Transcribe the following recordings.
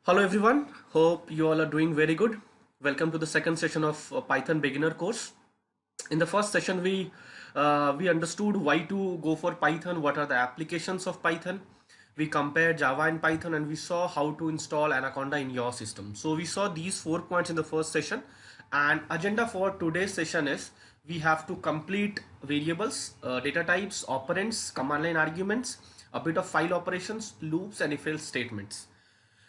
Hello everyone, hope you all are doing very good. Welcome to the second session of Python beginner course. In the first session we understood why to go for Python, what are the applications of Python. We compared Java and Python and we saw how to install Anaconda in your system. So we saw these 4 points in the first session, and agenda for today's session is we have to complete variables, data types, operands, command line arguments, a bit of file operations, loops and if-else statements.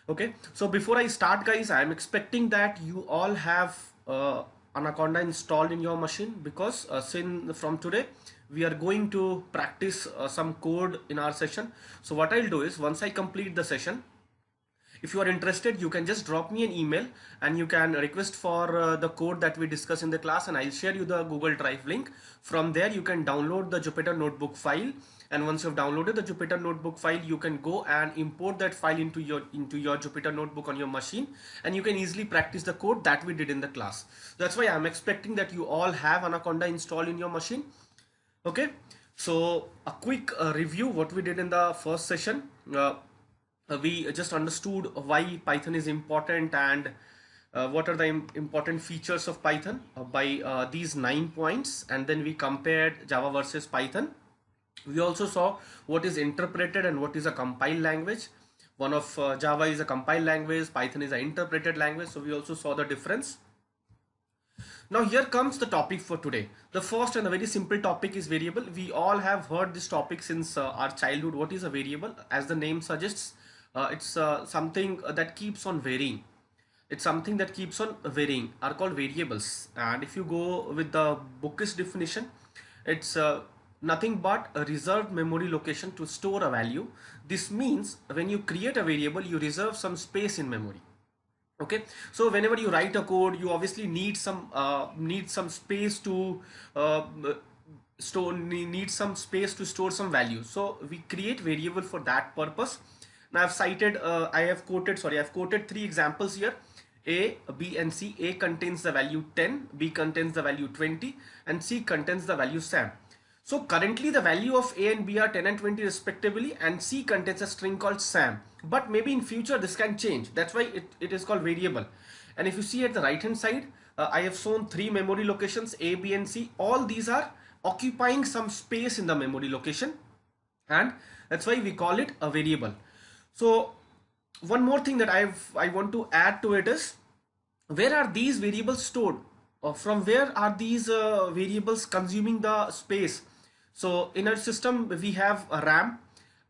Okay, so before I start, guys, I am expecting that you all have Anaconda installed in your machine, because since from today we are going to practice some code in our session. So what I'll do is, once I complete the session, if you are interested, you can just drop me an email and you can request for the code that we discuss in the class, and I'll share you the Google Drive link. From there you can download the Jupyter Notebook file, and once you've downloaded the Jupyter Notebook file, you can go and import that file into your Jupyter Notebook on your machine, and you can easily practice the code that we did in the class. That's why I'm expecting that you all have Anaconda installed in your machine. Okay, so a quick review what we did in the first session. We just understood why Python is important, and what are the important features of Python by these 9 points, and then we compared Java versus Python. We also saw what is interpreted and what is a compiled language. One of Java is a compiled language, Python is an interpreted language, so we also saw the difference. Now here comes the topic for today. The first and a very simple topic is variable. We all have heard this topic since our childhood. What is a variable? As the name suggests, it's something that keeps on varying. It's something that keeps on varying, are called variables. And if you go with the bookish definition, it's nothing but a reserved memory location to store a value. This means when you create a variable, you reserve some space in memory. Okay, so whenever you write a code, you obviously need some space to need some space to store some value. So we create variable for that purpose. Now I've quoted three examples here: A, B and C. A contains the value 10, B contains the value 20, and C contains the value Sam. So currently the value of A and B are 10 and 20 respectively, and C contains a string called Sam. But maybe in future this can change. That's why it is called variable. And if you see at the right hand side, I have shown three memory locations, A, B and C. All these are occupying some space in the memory location, and that's why we call it a variable. So one more thing that I want to add to it is, where are these variables stored? From where are these variables consuming the space? So in our system we have a RAM,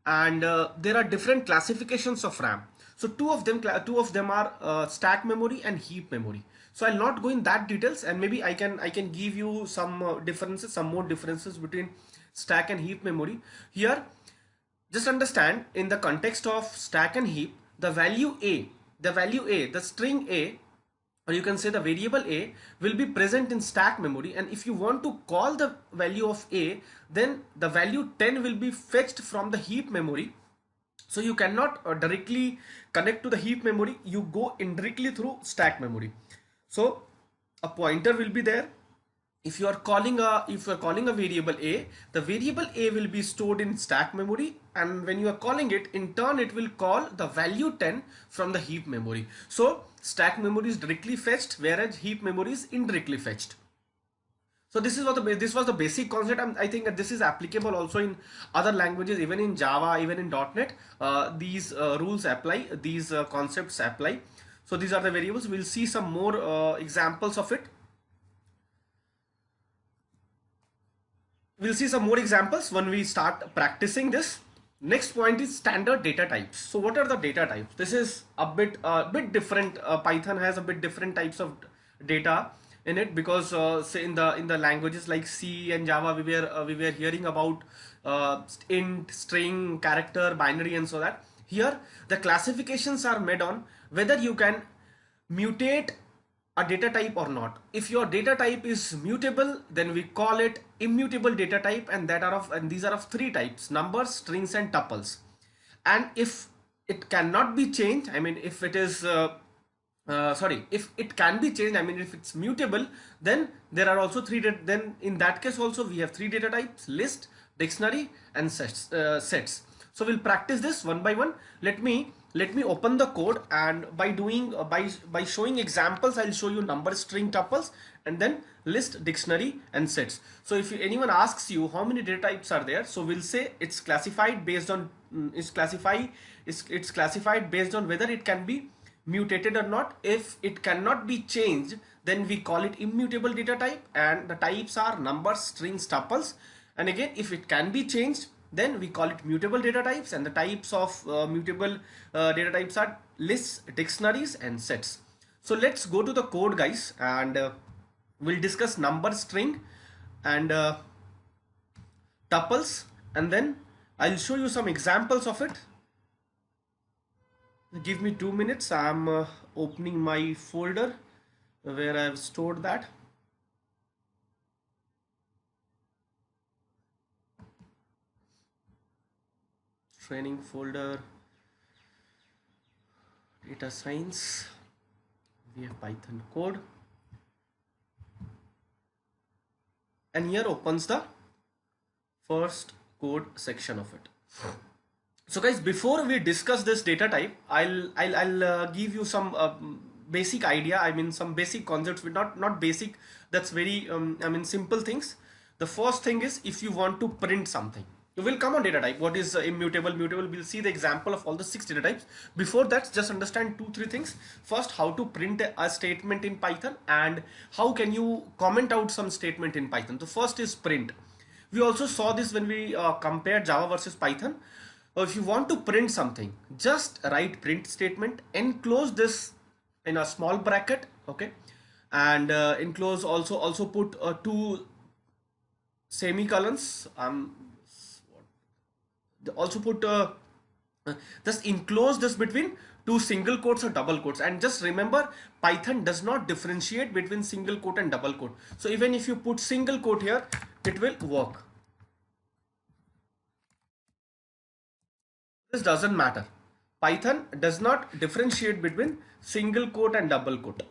and there are different classifications of RAM. So two of them are stack memory and heap memory. So I'll not go in that details, and maybe I can give you some some more differences between stack and heap memory here. Just understand, in the context of stack and heap, the string A, or you can say the variable A, will be present in stack memory, and if you want to call the value of A, then the value 10 will be fetched from the heap memory. So you cannot directly connect to the heap memory, you go indirectly through stack memory. So a pointer will be there. If you are calling a variable A, the variable A will be stored in stack memory, and when you are calling it, in turn it will call the value 10 from the heap memory. So stack memory is directly fetched, whereas heap memory is indirectly fetched. So this was the basic concept, and I think that this is applicable also in other languages, even in Java, even in .NET. These rules apply, these concepts apply. So these are the variables. We'll see some more examples of it. We'll see some more examples when we start practicing this. Next point is standard data types. So what are the data types? This is a bit different. Python has a bit different types of data in it, because say in the languages like C and Java, we were hearing about int, string, character, binary, and so that. Here the classifications are made on whether you can mutate a data type or not. If your data type is mutable, then we call it immutable data type, and these are of three types: numbers, strings, and tuples. And if it cannot be changed, I mean if it is if it can be changed, I mean if it's mutable, then there are also then in that case also we have three data types: list, dictionary, and sets. So we'll practice this one by one. Let me let me open the code, and by doing by showing examples, I'll show you number, string, tuples, and then list, dictionary, and sets. So if anyone asks you how many data types are there, so we'll say it's classified based on it's classified based on whether it can be mutated or not. If it cannot be changed, then we call it immutable data type, and the types are numbers, strings, tuples. And again, if it can be changed, then we call it mutable data types, and the types of mutable data types are lists, dictionaries, and sets. So let's go to the code, guys, and we'll discuss number, string, and tuples, and then I'll show you some examples of it. Give me 2 minutes. I'm opening my folder where I've stored that. Training folder, data science, we have Python code, and here opens the first code section of it. So guys, before we discuss this data type, I'll give you some basic idea. I mean, some basic concepts, but not basic. That's very I mean, simple things. The first thing is, if you want to print something, you will come on data type. What is immutable, mutable? We'll see the example of all the 6 data types. Before that, just understand 2-3 things. First, how to print a statement in Python, and how can you comment out some statement in Python. The first is print. We also saw this when we compared Java versus Python. If you want to print something, just write print statement, enclose this in a small bracket, okay, and enclose also put 2 semicolons. Also put just enclose this between 2 single quotes or double quotes, and just remember, Python does not differentiate between single quote and double quote. So even if you put single quote here, it will work. This doesn't matter. Python does not differentiate between single quote and double quote.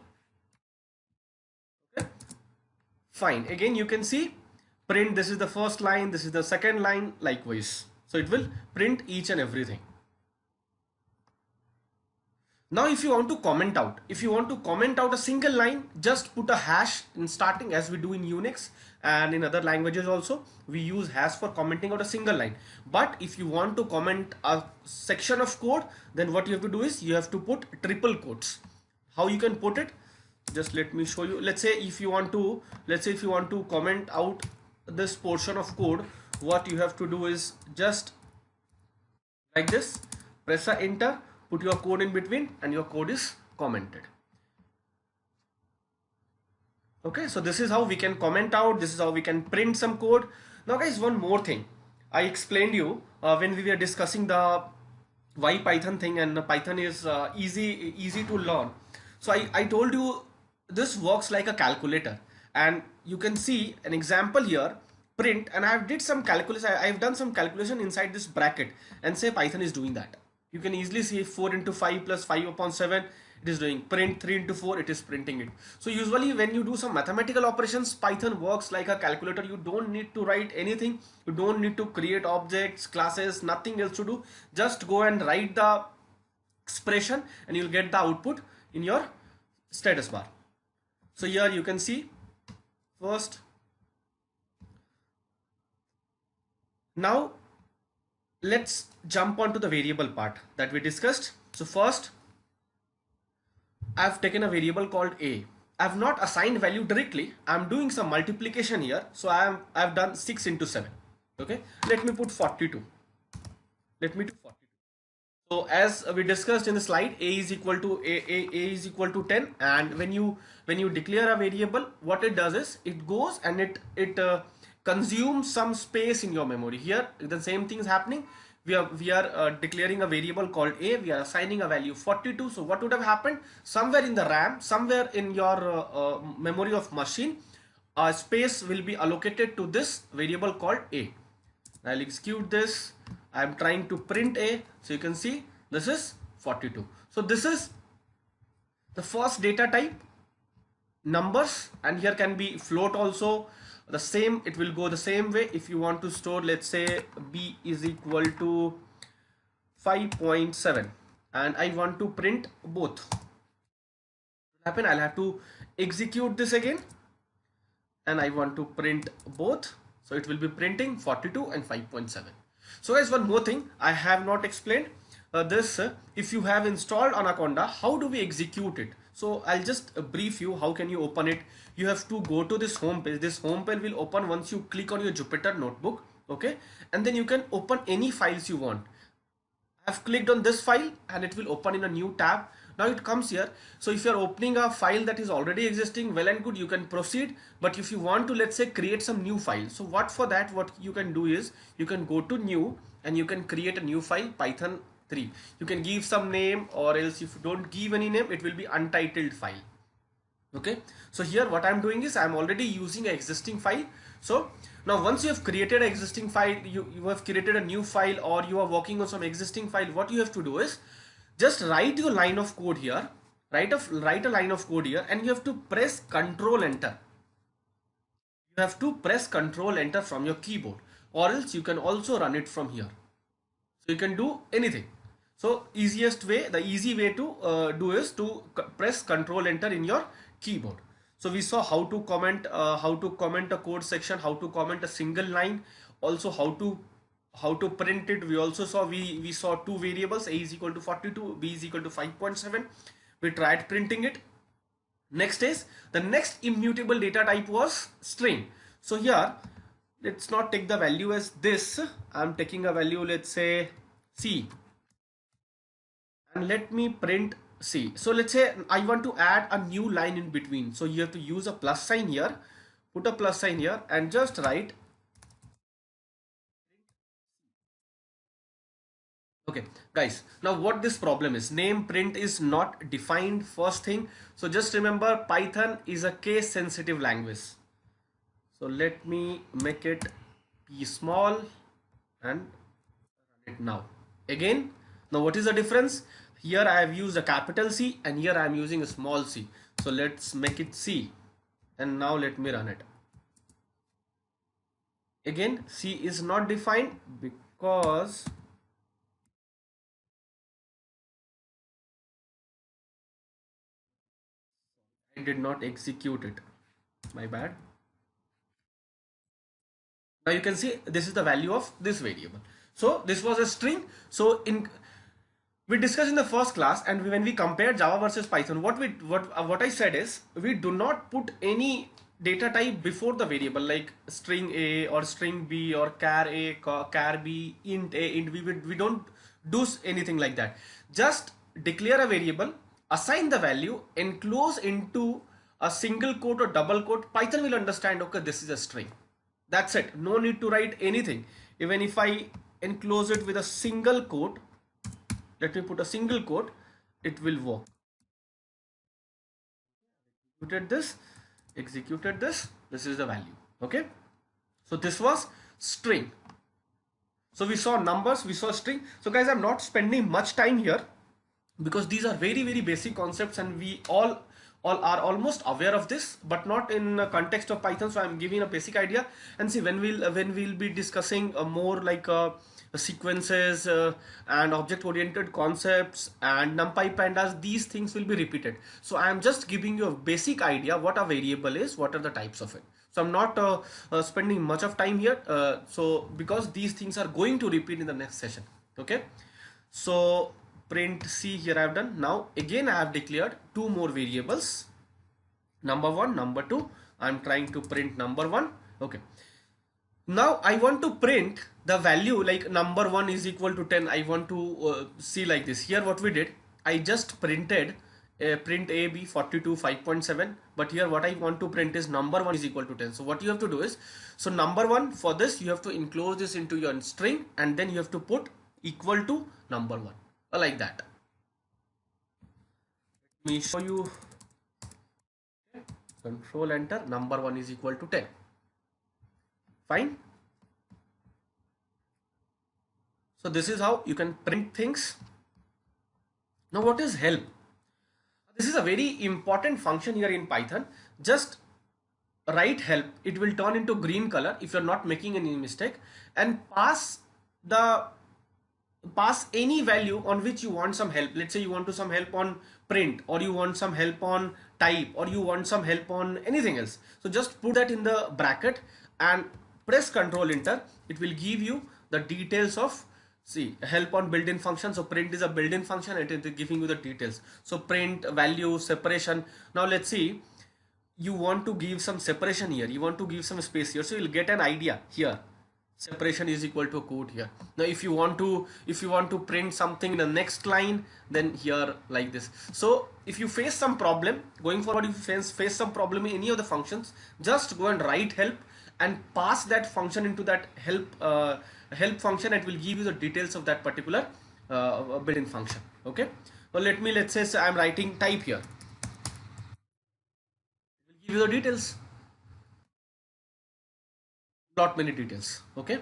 Okay? Fine. Again, you can see print, this is the first line, this is the second line, likewise. So it will print each and everything. Now if you want to comment out, a single line, just put a hash in starting, as we do in Unix, and in other languages also we use hash for commenting out a single line. But if you want to comment a section of code, then what you have to do is you have to put triple quotes. How you can put it? Just let me show you. Let's say if you want to comment out this portion of code, what you have to do is just like this, press a enter, put your code in between, and your code is commented. Okay, so this is how we can comment out, this is how we can print some code. Now guys, one more thing I explained you when we were discussing the why Python thing, and Python is easy to learn. So I told you this works like a calculator, and you can see an example here, print, and I've did some calculus. I've done some calculation inside this bracket, and say Python is doing that. You can easily see 4 into 5 plus 5 upon 7, it is doing print. 3 into 4, it is printing it. So usually when you do some mathematical operations, Python works like a calculator. You don't need to write anything. You don't need to create objects, classes, nothing else to do. Just go and write the expression, and you'll get the output in your status bar. So here you can see first. Now let's jump onto the variable part that we discussed. So first, I've taken a variable called a. I've not assigned value directly. I'm doing some multiplication here. So I've done 6 into 7. Okay, let me put 42. Let me do 42. So as we discussed in the slide, a is equal to a is equal to 10, and when you declare a variable, what it does is it goes and it consumes some space in your memory. Here the same thing is happening. We are declaring a variable called a, we are assigning a value 42. So what would have happened, somewhere in the RAM, somewhere in your memory of machine, a space will be allocated to this variable called a. I'll execute this. I'm trying to print a, so you can see this is 42. So this is the first data type, numbers, and here can be float also. The same, it will go the same way. If you want to store, let's say b is equal to 5.7, and I want to print both. Happen, I'll have to execute this again, and I want to print both. So it will be printing 42 and 5.7. So guys, one more thing I have not explained. This if you have installed Anaconda, how do we execute it? So I'll just brief you how can you open it. You have to go to this home page. This home page will open once you click on your Jupyter notebook, okay, and then you can open any files you want. I've clicked on this file and it will open in a new tab. Now it comes here. So if you're opening a file that is already existing, well and good, you can proceed. But if you want to, let's say, create some new file. So what you can do is you can go to new and you can create a new file, Python 3. You can give some name, or else if you don't give any name, it will be untitled file. Okay, so here what I'm doing is I'm already using an existing file. So now once you have created an existing file, you have created a new file, or you are working on some existing file, what you have to do is just write your line of code here, write a line of code here, and you have to press Control Enter. You have to press Control Enter from your keyboard, or else you can also run it from here. So you can do anything. So easiest way, the easy way to do is to press Control Enter in your keyboard. So we saw how to comment a code section, how to comment a single line, also how to print it. We also saw we saw two variables, a is equal to 42, b is equal to 5.7. We tried printing it. Next is the next immutable data type was string. So here let's not take the value as this. I'm taking a value, let's say C, and let me print C. So let's say I want to add a new line in between. So you have to use a plus sign here, put a plus sign here, and just write. Okay guys, now what this problem is, name print is not defined, first thing. So just remember, Python is a case sensitive language. So let me make it p small and run it now. Again, now what is the difference? Here I have used a capital C and here I am using a small c. So let's make it C, and now let me run it. Again, C is not defined because I did not execute it. My bad. Now you can see this is the value of this variable. So this was a string. So we discussed in the first class, and when we compared Java versus Python, what I said is we do not put any data type before the variable, like string A or string B or char A, char B, int A, int B. We don't do anything like that. Just declare a variable, assign the value, enclose into a single quote or double quote. Python will understand, okay, this is a string. That's it. No need to write anything. Even if I enclose it with a single quote, let me put a single quote, it will work. Executed this, this is the value. Okay, so this was string. So we saw numbers, we saw string. So guys, I'm not spending much time here because these are very basic concepts, and we all are almost aware of this, but not in the context of Python. So I'm giving a basic idea, and see when we'll be discussing more like sequences and object oriented concepts and NumPy pandas, these things will be repeated. So I'm just giving you a basic idea what a variable is, what are the types of it. So I'm not spending much of time here, so because these things are going to repeat in the next session. Okay, so print C here I have done. Now again I have declared two more variables, number 1, number 2. I'm trying to print number 1. Okay, now I want to print the value like number 1 is equal to 10. I want to see like this. Here what we did, I just printed print A, B, 42, 5.7, but here what I want to print is number 1 is equal to 10. So what you have to do is, so number 1, for this you have to enclose this into your string, and then you have to put equal to number 1, like that. Let me show you. Control Enter, number 1 is equal to 10. Fine. So this is how you can print things. Now what is help? This is a very important function here in Python. Just write help, it will turn into green color if you're not making any mistake, and pass the pass any value on which you want some help. Let's say you want to some help on print, or you want some help on type, or you want some help on anything else. So just put that in the bracket and press Control Enter. It will give you the details of, see, help on built-in function. So print is a built-in function, it is giving you the details. So print, value, separation. Now let's see, you want to give some separation here, you want to give some space here, so you'll get an idea here. Separation is equal to a quote here. Now if you want to print something in the next line, then here like this. So if you face some problem going forward, if you face some problem in any of the functions, just go and write help and pass that function into that help function. It will give you the details of that particular built-in function. Okay, well let's say I'm writing type here, give you the details, lot many details. Okay,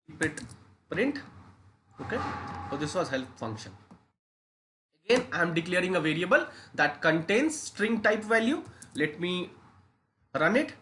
keep it print. Okay, so this was help function. Again I'm declaring a variable that contains string type value. Let me run it.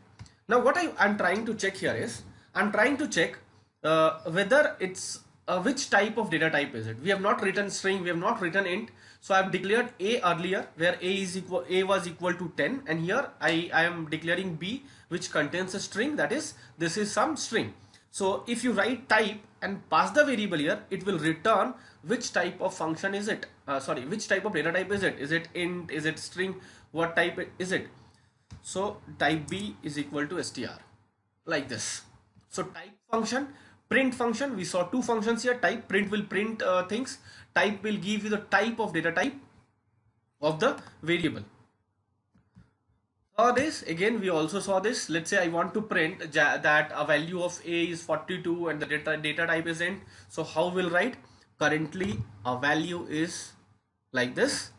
Now what I'm trying to check here is, I'm trying to check whether it's which type of data type is it. We have not written string, we have not written int. So I've declared a earlier, where a was equal to 10, and here I am declaring b, which contains a string, that is, this is some string. So if you write type and pass the variable here, it will return which type of function is it, which type of data type is it. Is it int, is it string, what type is it? So type b is equal to str, like this. So type function, print function, we saw two functions here. Type, print will print things, type will give you the type of data type of the variable. This again, we also saw this. Let's say I want to print that a value of a is 42 and the data type is int. So how we'll write? Currently a value is like this,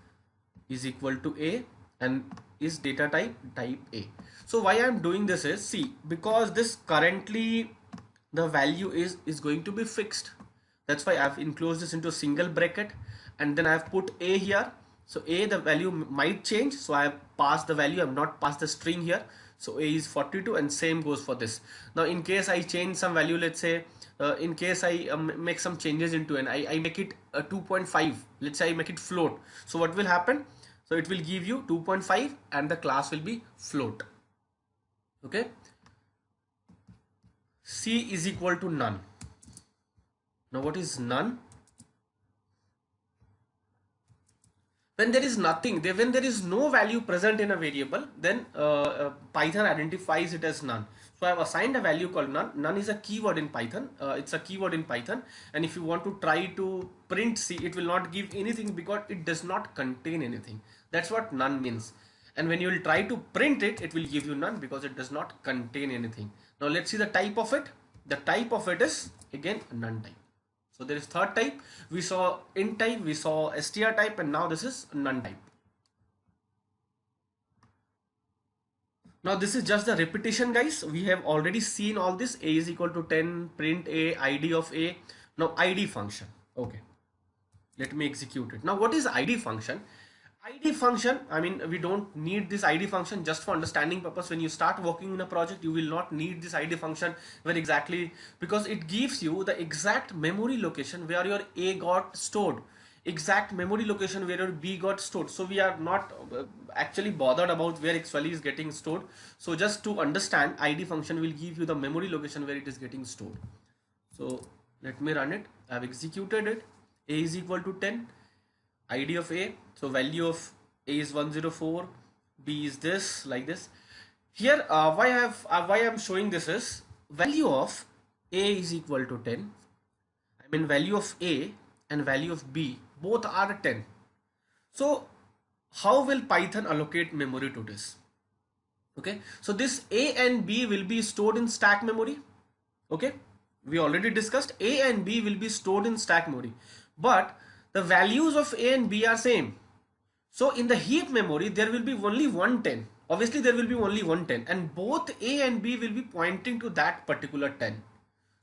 is equal to a, and is data type a. So why I'm doing this is, see, because this currently the value is going to be fixed. That's why I've enclosed this into a single bracket, and then I've put a here. So a, the value might change, so I have passed the value, I have not passed the string here. So a is 42, and same goes for this. Now in case I change some value, let's say in case I make some changes into and I make it 2.5, let's say I make it float. So what will happen? So it will give you 2.5 and the class will be float. Okay, c is equal to none. Now what is none? When there is nothing, when there is no value present in a variable, then Python identifies it as none. So I have assigned a value called none. None is a keyword in Python. It's a keyword in Python, and if you want to try to print C, it will not give anything because it does not contain anything. That's what none means. And when you will try to print it, it will give you none because it does not contain anything. Now let's see the type of it. The type of it is again none type. So there is third type. We saw int type, we saw str type, and now this is none type. Now this is just the repetition, guys. We have already seen all this. A is equal to 10, print a, id of a. Now id function. Okay, let me execute it. Now what is id function? id function, I mean, we don't need this id function, just for understanding purpose. When you start working in a project, you will not need this id function very exactly, because it gives you the exact memory location where your a got stored, exact memory location where your b got stored. So we are not actually bothered about where actually is getting stored. So just to understand, id function will give you the memory location where it is getting stored. So let me run it. I have executed it. A is equal to 10, id of a, so value of a is 104, b is this, like this. Here why I'm showing this is, value of a is equal to 10. I mean, value of a and value of b both are 10. So how will Python allocate memory to this? Okay, so this a and b will be stored in stack memory. Okay, we already discussed a and b will be stored in stack memory, but the values of a and b are same. So in the heap memory, there will be only 110. Obviously, there will be only 110, and both a and b will be pointing to that particular 10.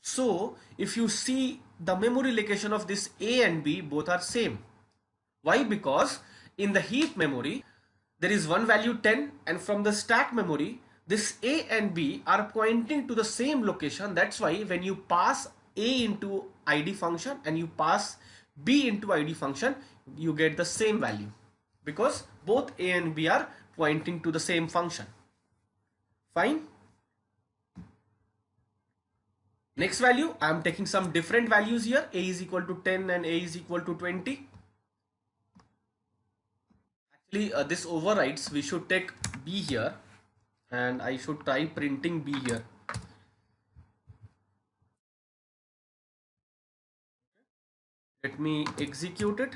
So if you see the memory location of this a and b, both are same. Why? Because in the heap memory, there is one value 10, and from the stack memory, this A and B are pointing to the same location. That's why when you pass A into ID function and you pass B into ID function, you get the same value because both A and B are pointing to the same function. Fine. Next value, I am taking some different values here. A is equal to 10 and A is equal to 20. Actually, this overrides. We should take B here and I should try printing B here. Let me execute it.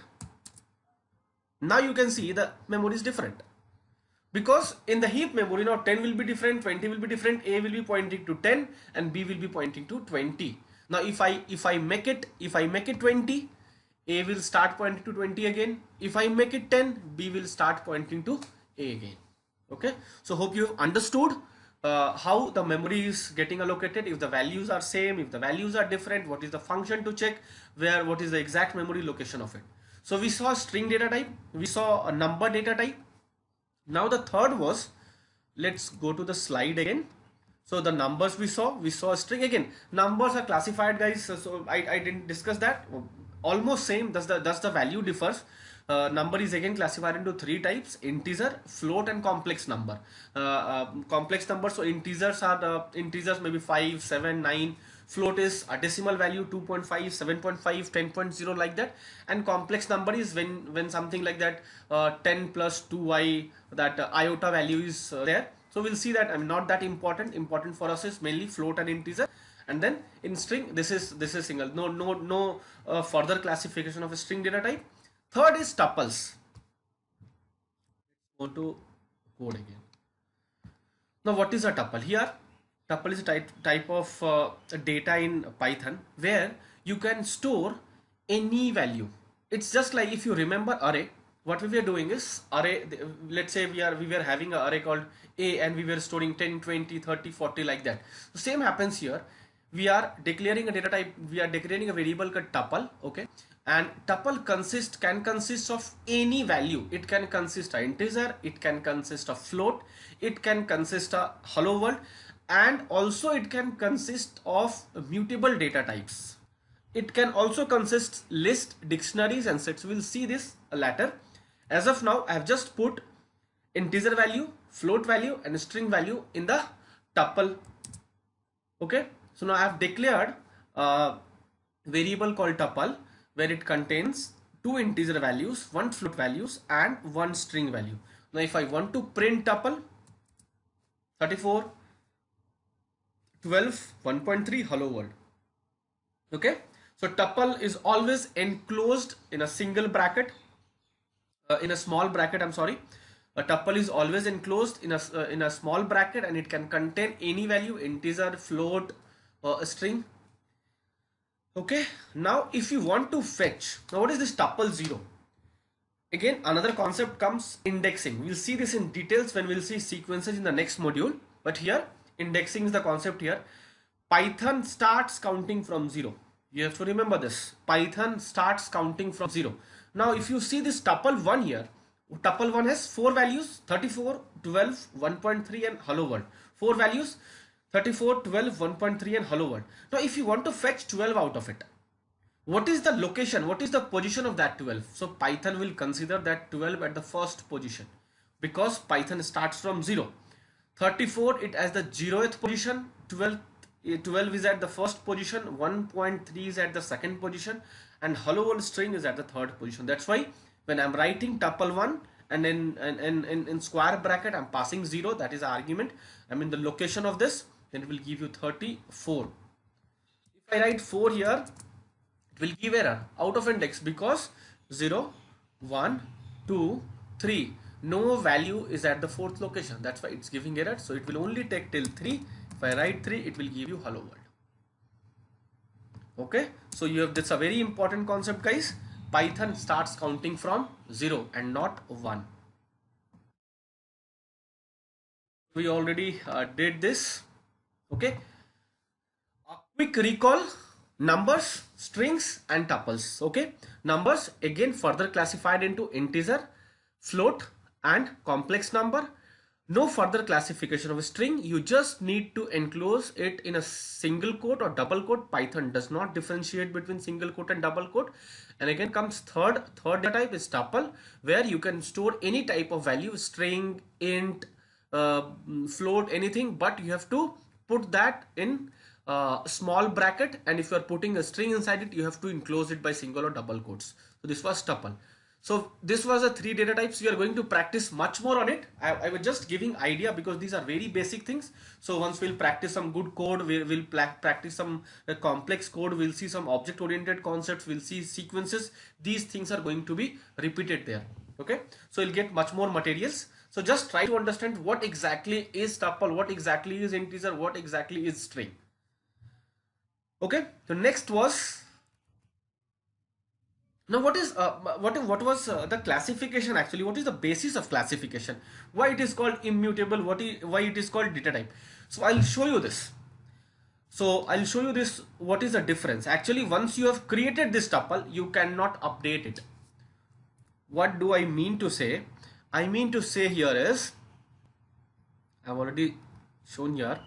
Now you can see the memory is different. Because in the heap memory now 10 will be different, 20 will be different, A will be pointing to 10 and B will be pointing to 20. Now if I make it 20, A will start pointing to 20 again. If I make it 10, B will start pointing to A again. Okay, so hope you have understood how the memory is getting allocated. If the values are same, if the values are different, what is the function to check, what is the exact memory location of it. So we saw string data type, we saw a number data type. Now the third was, let's go to the slide again. So the numbers we saw a string. Again, numbers are classified, guys, so I didn't discuss that. Almost same, thus the value differs. Number is again classified into three types: integer, float and complex number. Complex number, so integers are the integers maybe 5, 7, 9. Float is a decimal value 2.5, 7.5, 10.0, like that. And complex number is when something like that 10 plus 2i, that iota value is there. So we'll see that not that important. Important for us is mainly float and integer. And then in string, this is single. No further classification of a string data type. Third is tuples. Go to code again. Now what is a tuple? Here tuple is a type of data in Python where you can store any value. It's just like if you remember array, what we were doing is array. Let's say we were having an array called A and we were storing 10, 20, 30, 40, like that. The same happens here. We are declaring a data type, we are declaring a variable called tuple. Okay, and tuple can consist of any value. It can consist of integer, it can consist of float, it can consist of hello world, and also it can consist of mutable data types. It can also consist list, dictionaries and sets. We'll see this later. As of now, I have just put integer value, float value and string value in the tuple. Okay, so now I have declared a variable called tuple where it contains two integer values, one float values and one string value. Now if I want to print tuple 34, 12, 1.3 hello world. Okay, so tuple is always enclosed in a single bracket, in a small bracket, I'm sorry. A tuple is always enclosed in a small bracket and it can contain any value, integer, float, a string. Okay, now if you want to fetch, now what is this tuple 0? Again, another concept comes, indexing. We'll see this in details when we'll see sequences in the next module, but here indexing is the concept here. Python starts counting from 0. You have to remember this. Python starts counting from 0. Now if you see this tuple 1 here, tuple 1 has 4 values: 34, 12, 1.3 and hello world. 4 values: 34, 12, 1.3 and hello world. Now if you want to fetch 12 out of it, what is the location, what is the position of that 12? So Python will consider that 12 at the first position because Python starts from 0. 34 it as the 0th position, 12 is at the first position, 1.3 is at the second position and hello world string is at the third position. That's why when I'm writing tuple 1 and in square bracket I'm passing 0, that is the argument. I mean the location of this, then it will give you 34. If I write 4 here, it will give error, out of index, because 0, 1, 2, 3, no value is at the fourth location. That's why it's giving error. So it will only take till 3. If I write 3, it will give you hello world. Okay, so you have, that's a very important concept, guys. Python starts counting from 0 and not 1. We already did this. Okay, a quick recall: numbers, strings and tuples. Okay, numbers again further classified into integer, float and complex number. No further classification of a string. You just need to enclose it in a single quote or double quote. Python does not differentiate between single quote and double quote. And again comes third data type is tuple, where you can store any type of value, string, int, float, anything, but you have to put that in small bracket, and if you are putting a string inside it, you have to enclose it by single or double quotes. So this was tuple. So this was the three data types. We are going to practice much more on it. I was just giving idea because these are very basic things. So once we'll practice some good code, we'll practice some complex code, we'll see some object oriented concepts, we'll see sequences. These things are going to be repeated there. Okay, so you'll get much more materials. So just try to understand what exactly is tuple, what exactly is integer, what exactly is string. Okay, so next was, now what was the classification actually? What is the basis of classification? Why it is called immutable? Why it is called data type? So I'll show you this. So I'll show you this. What is the difference? Actually, once you have created this tuple, you cannot update it. What do I mean to say? I mean to say here is, I've already shown here.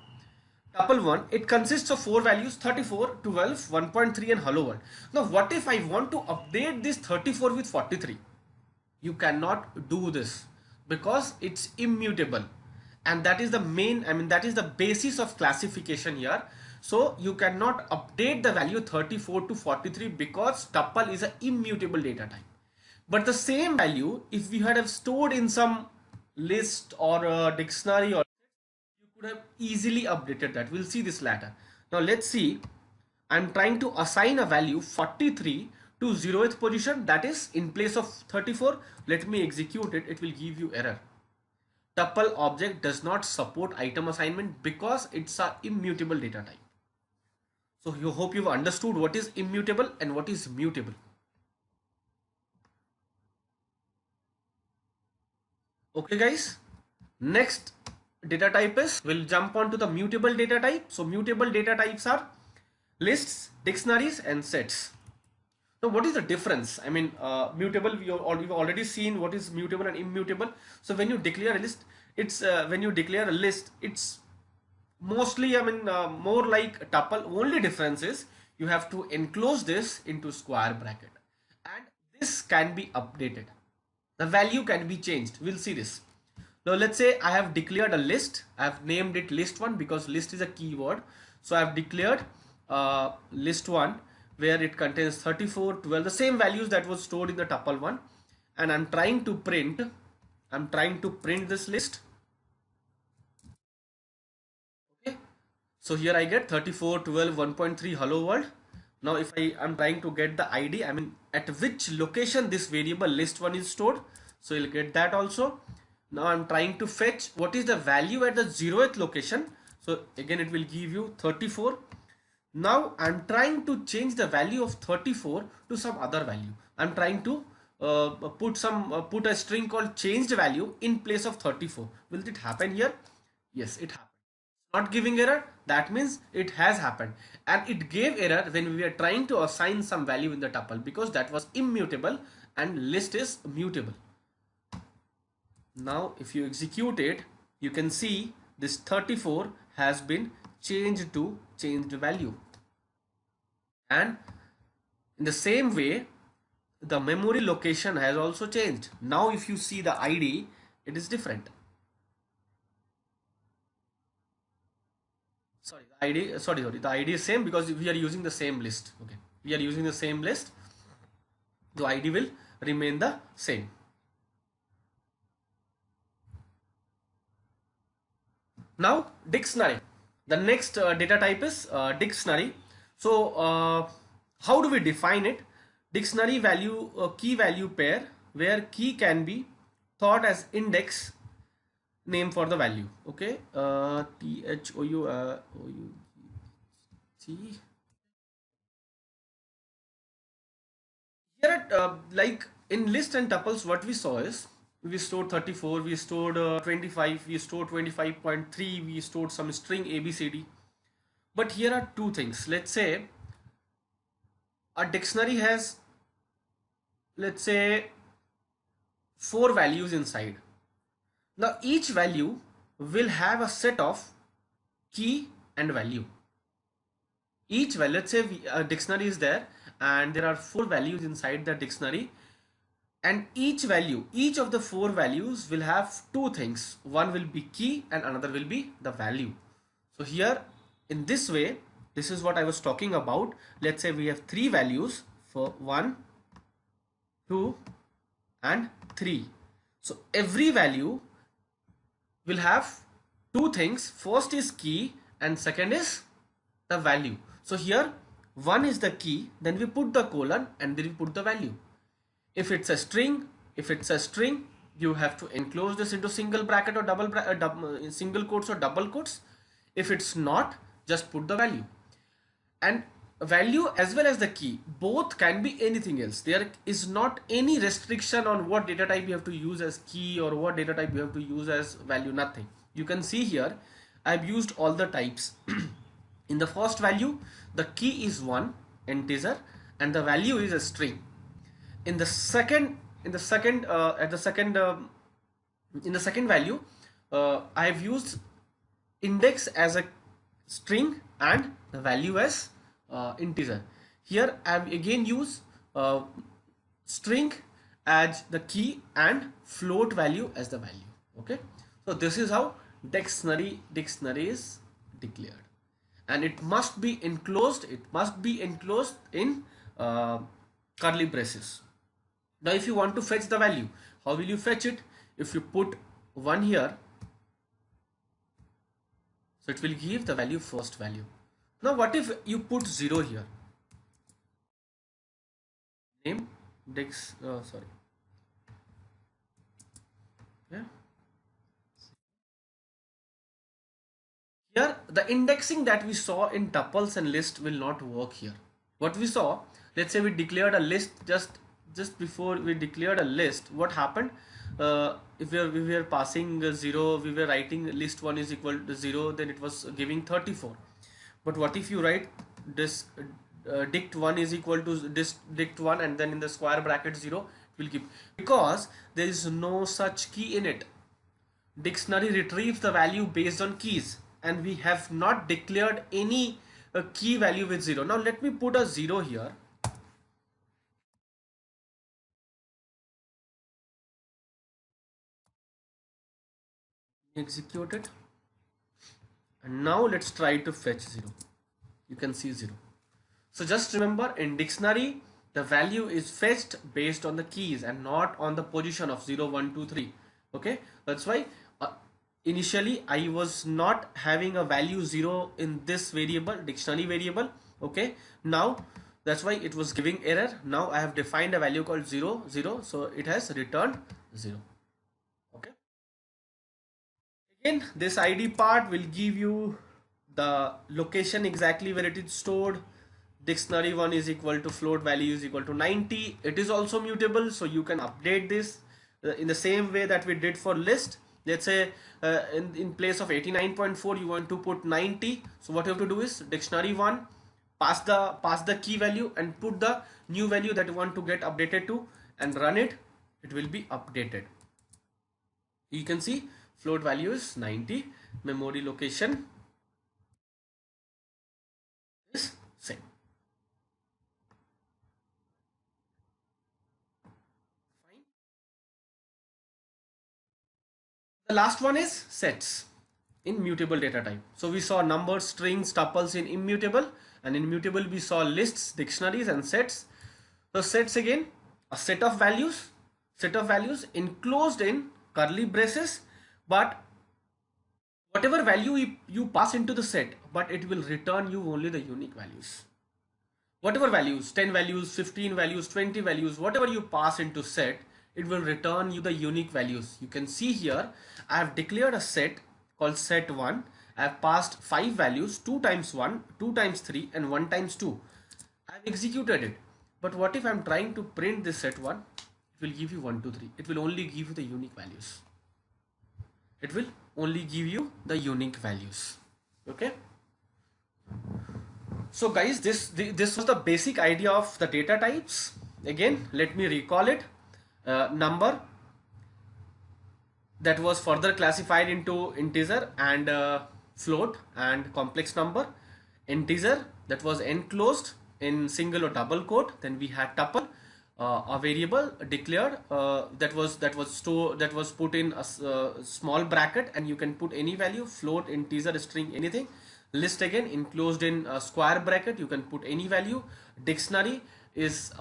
Tuple 1, it consists of 4 values: 34, 12, 1.3 and hello world. Now what if I want to update this 34 with 43? You cannot do this because it's immutable, and that is the main, that is the basis of classification here. So you cannot update the value 34 to 43 because tuple is an immutable data type. But the same value, if we had have stored in some list or a dictionary, or you could have easily updated that. We'll see this later. Now let's see. I'm trying to assign a value 43 to 0th position, that is in place of 34. Let me execute it. It will give you error. Tuple object does not support item assignment because it's a immutable data type. So you hope you've understood what is immutable and what is mutable. Okay guys, next data type is, we'll jump on to the mutable data type. So mutable data types are lists, dictionaries and sets. Now what is the difference? Mutable, we've already seen what is mutable and immutable. So when you declare a list, it's it's mostly more like tuple. Only difference is you have to enclose this into square bracket, and this can be updated. The value can be changed. We'll see this. Now let's say I have declared a list. I have named it list1 because list is a keyword. So I have declared list1 where it contains 34, 12, the same values that was stored in the tuple 1, and I'm trying to print this list. Okay, so here I get 34, 12, 1.3 hello world. Now if I am trying to get the ID, at which location this variable list1 is stored, so you'll get that also. Now I'm trying to fetch what is the value at the 0th location, so again it will give you 34. Now I'm trying to change the value of 34 to some other value. I'm trying to put a string called changed value in place of 34. Will it happen here? Yes, it happened. Not giving error, that means it has happened. And it gave error when we were trying to assign some value in the tuple because that was immutable and list is mutable. Now if you execute it, you can see this 34 has been changed to changed value. And in the same way, the memory location has also changed. Now if you see the ID, it is different. The ID is same because we are using the same list. Okay, we are using the same list. The ID will remain the same. Now dictionary. The next data type is dictionary. So how do we define it? Dictionary value, key value pair, where key can be thought as index name for the value. Okay, THOUG. Here like in list and tuples, what we saw is we stored 34, we stored 25, we stored 25.3, we stored some string ABCD. But here are two things. Let's say a dictionary has, let's say, 4 values inside. Now each value will have a set of key and value. Each value, let's say a dictionary is there and there are 4 values inside the dictionary, and each of the 4 values will have two things. One will be key and another will be the value. So here in this way, this is what I was talking about. Let's say we have 3 values for 1, 2 and 3. So every value will have two things. First is key and second is the value. So here 1 is the key, then we put the colon and then we put the value. If it's a string, you have to enclose this into single bracket or single quotes or double quotes. If it's not, just put the value. And value as well as the key, both can be anything else. There is not any restriction on what data type you have to use as key or what data type you have to use as value, nothing. You can see here I've used all the types. In the first value, the key is 1 integer and the value is a string. In the second value, I have used index as a string and the value as integer. Here I have again used string as the key and float value as the value. Okay, so this is how dictionary is declared, and it must be enclosed. In curly braces. Now if you want to fetch the value, how will you fetch it? If you put 1 here, so it will give the value first value. Now what if you put 0 here? Name dex sorry. Yeah. Here the indexing that we saw in tuples and list will not work here. What we saw, let's say we declared a list just before we declared a list. What happened? If we were passing 0, we were writing list 1 is equal to 0, then it was giving 34. But what if you write this dict 1 is equal to this dict 1 and then in the square bracket 0, it will give, because there is no such key in it. Dictionary retrieves the value based on keys, and we have not declared any key value with 0. Now let me put a 0 here. Execute it, and now let's try to fetch 0. You can see 0. So just remember, in dictionary the value is fetched based on the keys and not on the position of 0, 1, 2, 3. Okay, that's why initially I was not having a value 0 in this variable, dictionary variable. Okay, now that's why it was giving error. Now I have defined a value called 0, 0, so it has returned 0. Okay, again this id part will give you the location exactly where it is stored. Dictionary 1 is equal to float value is equal to 90. It is also mutable, so you can update this in the same way that we did for list. Let's say in place of 89.4 you want to put 90. So what you have to do is dictionary 1 pass the key value and put the new value that you want to get updated to and run it. It will be updated. You can see float value is 90. Memory location is same. The last one is sets in mutable data type. So we saw numbers, strings, tuples in immutable, and in mutable we saw lists, dictionaries and sets. So sets, again a set of values enclosed in curly braces, but whatever value you pass into the set, but it will return you only the unique values. Whatever values, 10 values, 15 values, 20 values, whatever you pass into set, it will return you the unique values. You can see here I have declared a set called set1. I have passed 5 values, 2 times 1, 2 times 3 and 1 times 2. I have executed it. But what if I am trying to print this set1? It will give you 1, 2, 3. It will only give you the unique values. It will only give you the unique values. Okay. So guys, this was the basic idea of the data types. Again, let me recall it. Number, that was further classified into integer and float and complex number. Integer, that was enclosed in single or double quote. Then we had tuple, a variable declared that was put in a small bracket, and you can put any value: float, integer, string, anything. List, again enclosed in a square bracket, you can put any value. Dictionary is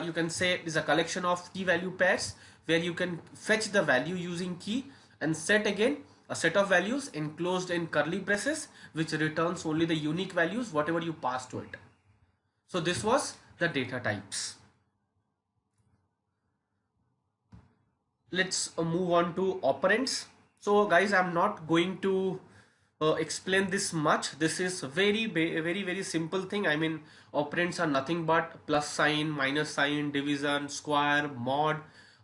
you can say is a collection of key value pairs where you can fetch the value using key. And set, again a set of values enclosed in curly braces which returns only the unique values whatever you pass to it. So this was the data types. Let's move on to operands. So guys, I'm not going to explain this much. This is very simple thing. I mean, operands are nothing but plus sign, minus sign, division, square, mod.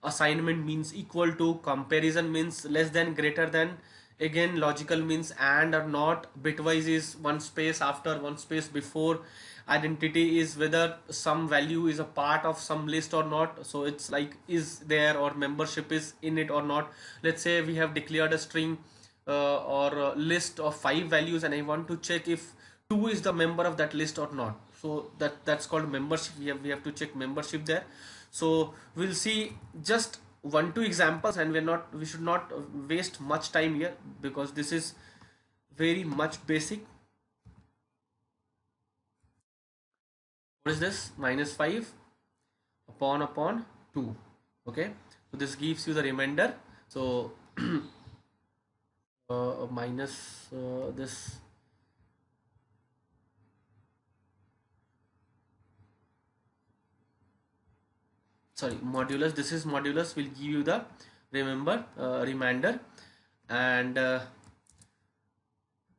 Assignment means equal to, comparison means less than, greater than, again logical means and or not, bitwise is one space after, one space before, identity is whether some value is a part of some list or not, so it's like is there or membership is in it or not. Let's say we have declared a string or a list of 5 values, and I want to check if 2 is the member of that list or not. So that's called membership. We have to check membership there. So we'll see just 1 2 examples, and we should not waste much time here because this is very much basic. What is this? -5 upon 2. Okay, so this gives you the remainder. So minus this, sorry, modulus, this is modulus, will give you the remainder. And a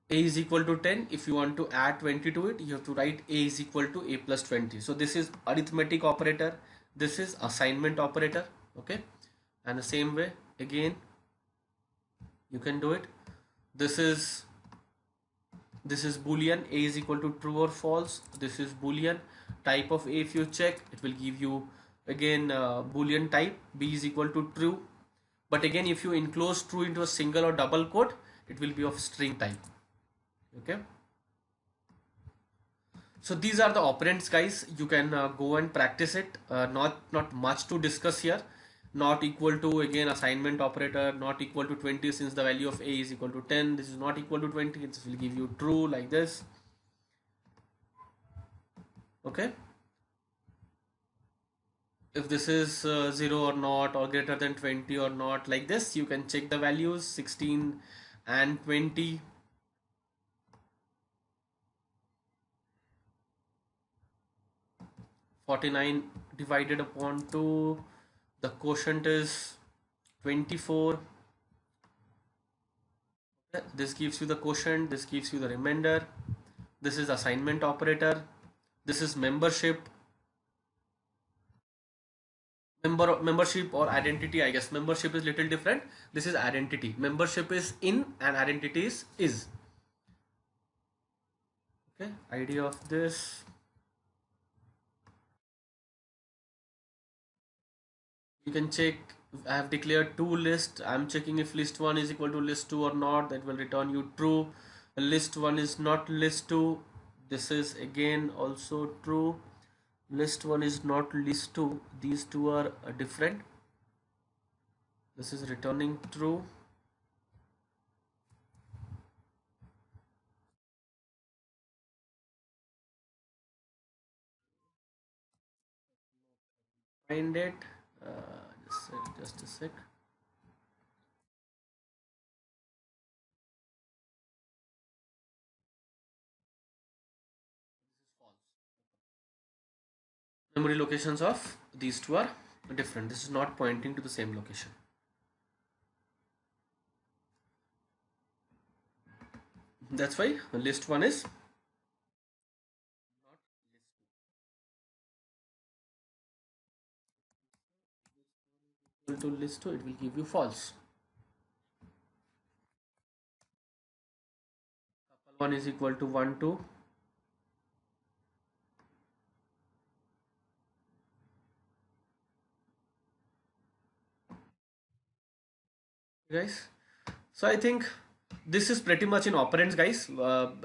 is equal to 10. If you want to add 20 to it, you have to write a is equal to a plus 20. So this is arithmetic operator, this is assignment operator. Okay, and the same way again you can do it. This is boolean, a is equal to true or false. This is boolean type of a. If you check, it will give you again boolean type, b is equal to true. But again, if you enclose true into a single or double quote, it will be of string type. Okay, so these are the operands, guys. You can go and practice it. Not much to discuss here. Not equal to, again assignment operator, not equal to 20 since the value of a is equal to 10. This is not equal to 20, it will give you true like this. Okay, if this is 0 or not, or greater than 20 or not, like this you can check the values 16 and 20. (49) divided upon 2, the quotient is 24. This gives you the quotient, this gives you the remainder. This is assignment operator, this is membership. Membership or identity, I guess membership is little different. This is identity. Membership is in and identity is. Okay, idea of this. You can check, I have declared 2 lists. I'm checking if list 1 is equal to list 2 or not. That will return you true. List 1 is not list 2. This is again also true. List 1 is not list 2. These two are different. This is returning true. Find it. Just a sec. Memory locations of these two are different. This is not pointing to the same location. That's why list 1 is equal to list 2. It will give you false. Couple 1 is equal to 1 2. guys. So I think this is pretty much in operands, guys.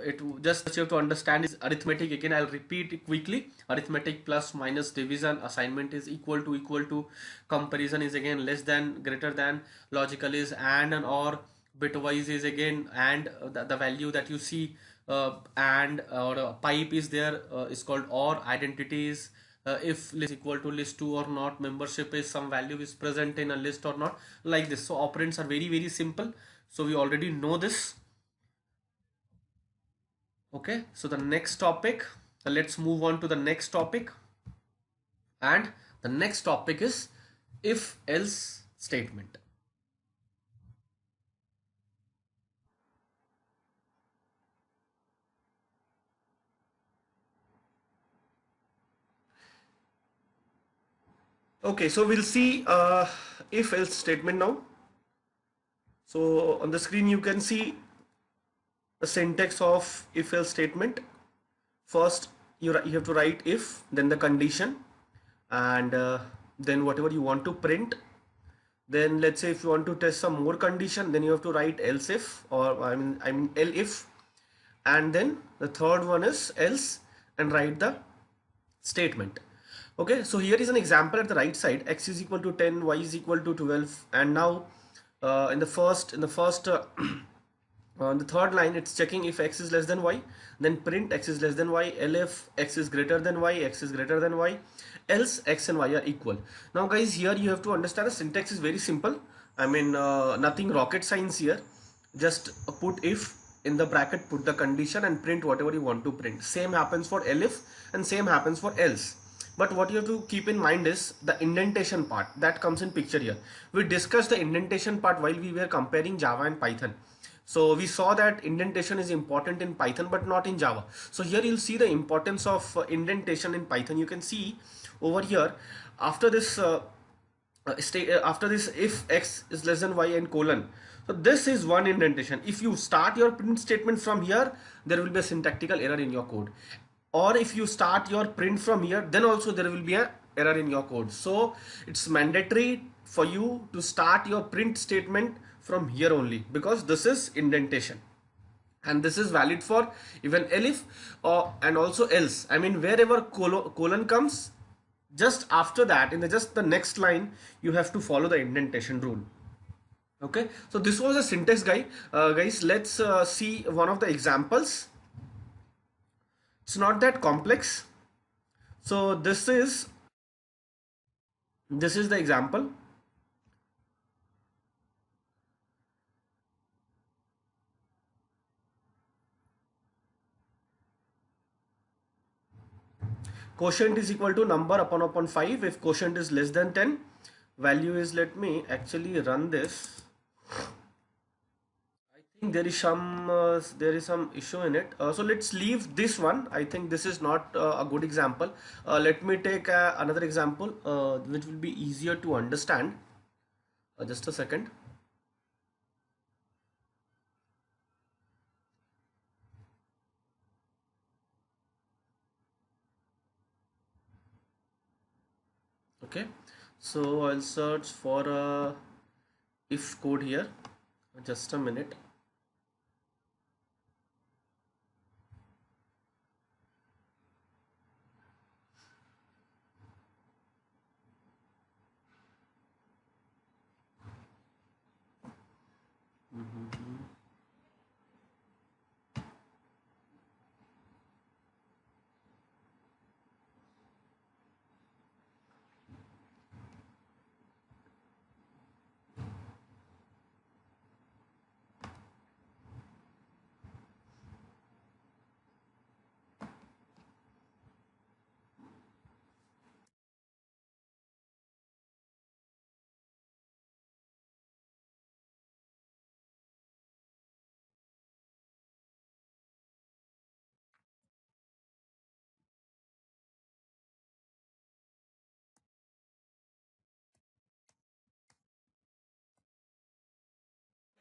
It just you have to understand is arithmetic. Again, I'll repeat it quickly. Arithmetic plus minus division. Assignment is equal to. Comparison is again less than, greater than. Logical is and or. Bitwise is again and the value that you see and or pipe is there is called or. Identity is if list equal to list 2 or not. Membership is some value is present in a list or not, like this. So operands are very simple, so we already know this. Okay, so the next topic, let's move on to the next topic, and the next topic is if else statement. Okay, so we'll see if else statement now. So on the screen you can see the syntax of if else statement. First you have to write if, then the condition, and then whatever you want to print. Then let's say if you want to test some more condition, then you have to write else if, or I mean elif, and then the third one is else, and write the statement. Okay, so here is an example at the right side. X is equal to 10, y is equal to 12, and now in the first on the third line it's checking if x is less than y, then print x is less than y, elif x is greater than y, x is greater than y, else x and y are equal. Now guys, here you have to understand the syntax is very simple. I mean nothing rocket science here. Just put if in the bracket, put the condition, and print whatever you want to print. Same happens for elif and same happens for else. But what you have to keep in mind is the indentation part that comes in picture here. We discussed the indentation part while we were comparing Java and Python. So we saw that indentation is important in Python but not in Java. So here you'll see the importance of indentation in Python. You can see over here after this after this if x is less than y and colon. So this is one indentation. If you start your print statement from here, there will be a syntactical error in your code. Or if you start your print from here, then also there will be an error in your code. So it's mandatory for you to start your print statement from here only, because this is indentation, and this is valid for even elif or and also else. I mean wherever colon comes, just after that in the just the next line you have to follow the indentation rule. Okay, so this was a syntax guys. Let's see one of the examples. It's not that complex. So this is the example. Quotient is equal to number upon 5. If quotient is less than 10, value is, let me actually run this. I think there is some issue in it. So let's leave this one. I think this is not a good example. Let me take another example which will be easier to understand. Just a second. Okay, so I'll search for a if code here. Just a minute.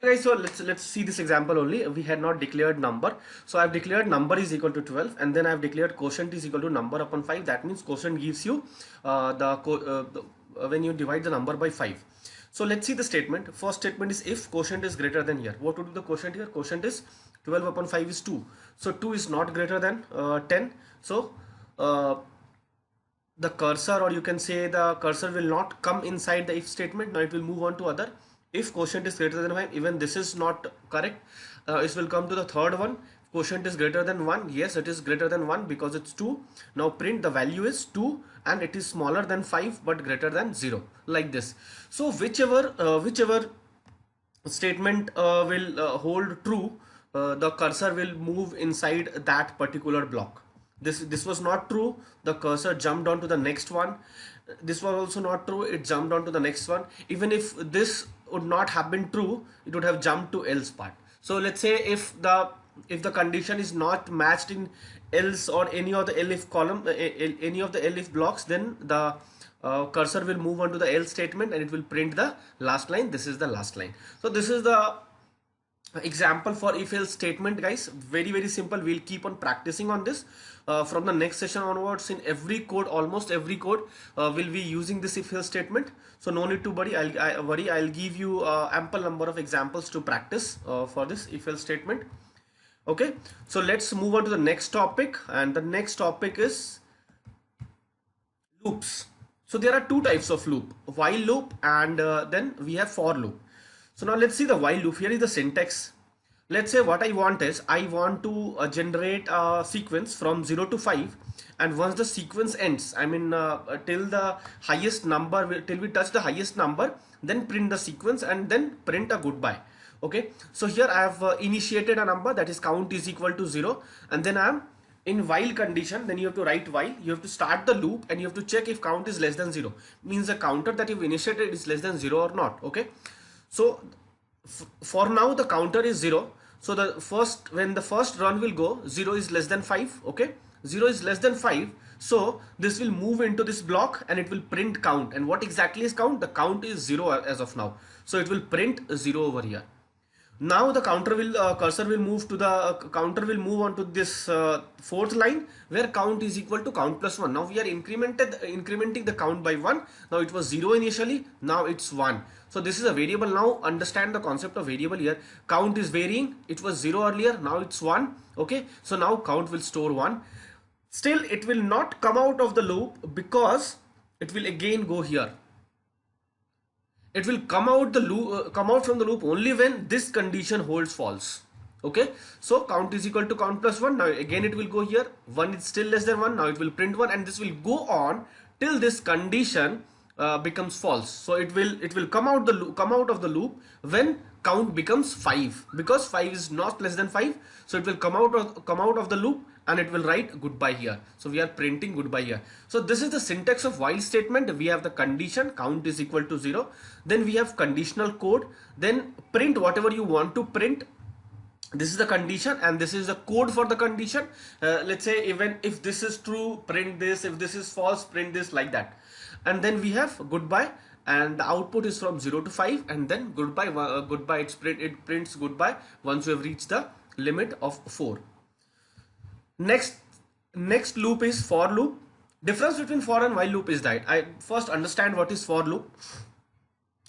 Okay, so let's see this example only. We had not declared number, so I've declared number is equal to 12, and then I've declared quotient is equal to number upon 5. That means quotient gives you when you divide the number by 5. So let's see the statement. First statement is if quotient is greater than here. What would be the quotient here? Quotient is 12 upon 5 is 2. So 2 is not greater than 10. So uh, the cursor, or you can say the cursor, will not come inside the if statement. Now it will move on to other. If quotient is greater than 5, even this is not correct. It will come to the third one. Quotient is greater than 1. Yes, it is greater than 1 because it's 2. Now print the value is 2 and it is smaller than 5 but greater than 0, like this. So whichever statement will hold true, the cursor will move inside that particular block. This was not true, the cursor jumped on to the next one. This was also not true, it jumped on to the next one. Even if this would not have been true, it would have jumped to else part. So let's say if the condition is not matched in else or any of the elif column, any of the elif blocks, then the cursor will move on to the else statement and it will print the last line. This is the last line. So this is the example for if else statement, guys. Very simple. We'll keep on practicing on this from the next session onwards. In every code, almost every code will be using this if else statement, so no need to worry. I'll give you ample number of examples to practice for this if else statement. Okay, so let's move on to the next topic, and the next topic is loops. So there are two types of loop: while loop and then we have for loop. So now let's see the while loop. Here is the syntax. Let's say what I want is I want to generate a sequence from 0 to 5, and once the sequence ends, I mean till the highest number, till we touch the highest number, then print the sequence and then print a goodbye. Okay, so here I have initiated a number, that is count is equal to 0, and then I am in while condition. Then you have to write while, you have to start the loop and you have to check if count is less than 0, means the counter that you've initiated is less than 0 or not. Okay, so for now the counter is 0. So when the first run will go, 0 is less than 5. Okay, 0 is less than 5. So this will move into this block and it will print count. And what exactly is count? The count is 0 as of now, so it will print 0 over here. Now the cursor will move to the counter will move on to this fourth line where count is equal to count plus 1. Now we are incrementing the count by 1. Now it was 0 initially, now it's 1. So this is a variable. Now understand the concept of variable here. Count is varying. It was 0 earlier, now it's 1. Okay, so now count will store 1. Still it will not come out of the loop because it will again go here. It will come out from the loop only when this condition holds false. Okay, so count is equal to count plus 1. Now again it will go here. 1 is still less than 1. Now it will print 1, and this will go on till this condition becomes false. So it will come out of the loop when count becomes 5, because 5 is not less than 5. So it will come out of the loop and it will write goodbye here. So we are printing goodbye here. So this is the syntax of while statement. We have the condition count is equal to 0. Then we have conditional code. Then print whatever you want to print. This is the condition and this is the code for the condition. Let's say even if this is true, print this. If this is false, print this, like that. And then we have goodbye, and the output is from 0 to 5, and then goodbye. It prints goodbye once you have reached the limit of 4. Next loop is for loop. Difference between for and while loop is that I first understand what is for loop.